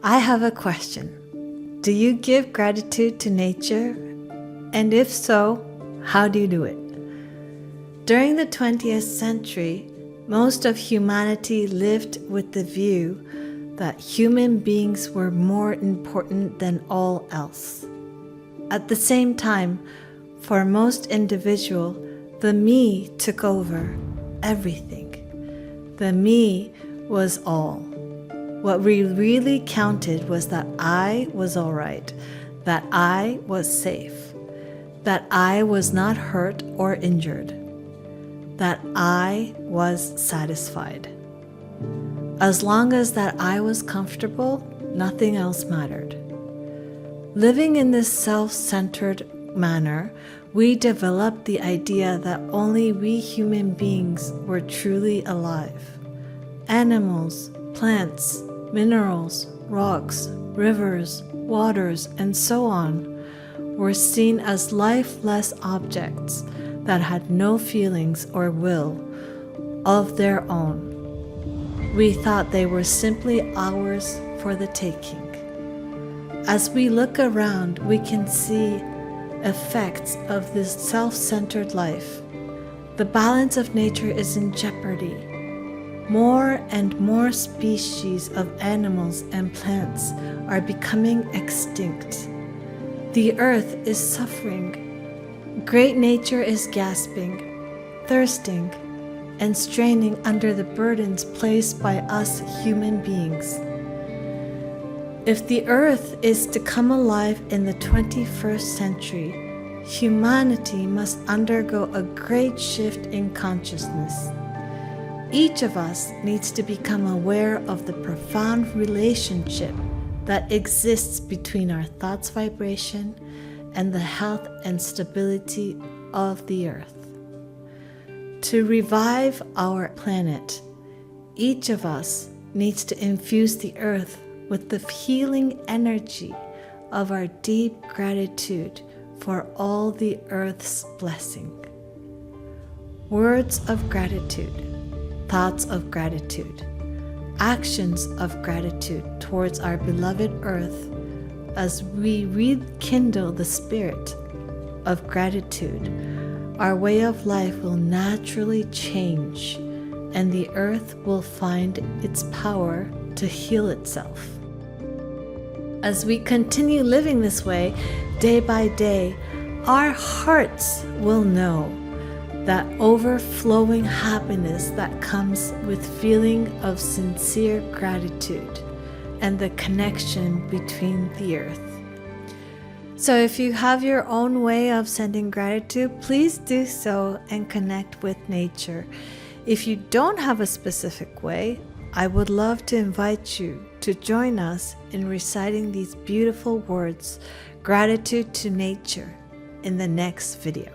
I have a question. Do you give gratitude to nature? And if so, how do you do it? During the 20th century, most of humanity lived with the view that human beings were more important than all else. At the same time, for most individuals, the me took over everything. The me was all. What really counted was that I was all right, that I was safe, that I was not hurt or injured, that I was satisfied. As long as that I was comfortable, nothing else mattered. Living in this self-centered manner, we developed the idea that only we human beings were truly alive. Animals, plants, minerals, rocks, rivers, waters, and so on were seen as lifeless objects that had no feelings or will of their own. We thought they were simply ours for the taking. As we look around, we can see effects of this self-centered life. The balance of nature is in jeopardy. More and more species of animals and plants are becoming extinct. The earth is suffering. Great nature is gasping, thirsting, and straining under the burdens placed by us human beings. If the earth is to come alive in the 21st century, humanity must undergo a great shift in consciousness. Each of us needs to become aware of the profound relationship that exists between our thoughts' vibration and the health and stability of the earth. To revive our planet, each of us needs to infuse the earth with the healing energy of our deep gratitude for all the earth's blessing. Words of gratitude, thoughts of gratitude, actions of gratitude towards our beloved earth. As we rekindle the spirit of gratitude, our way of life will naturally change and the earth will find its power to heal itself. As we continue living this way, day by day, our hearts will know that overflowing happiness that comes with feeling of sincere gratitude and the connection between the earth. So if you have your own way of sending gratitude, please do so and connect with nature. If you don't have a specific way, I would love to invite you to join us in reciting these beautiful words, gratitude to nature, in the next video.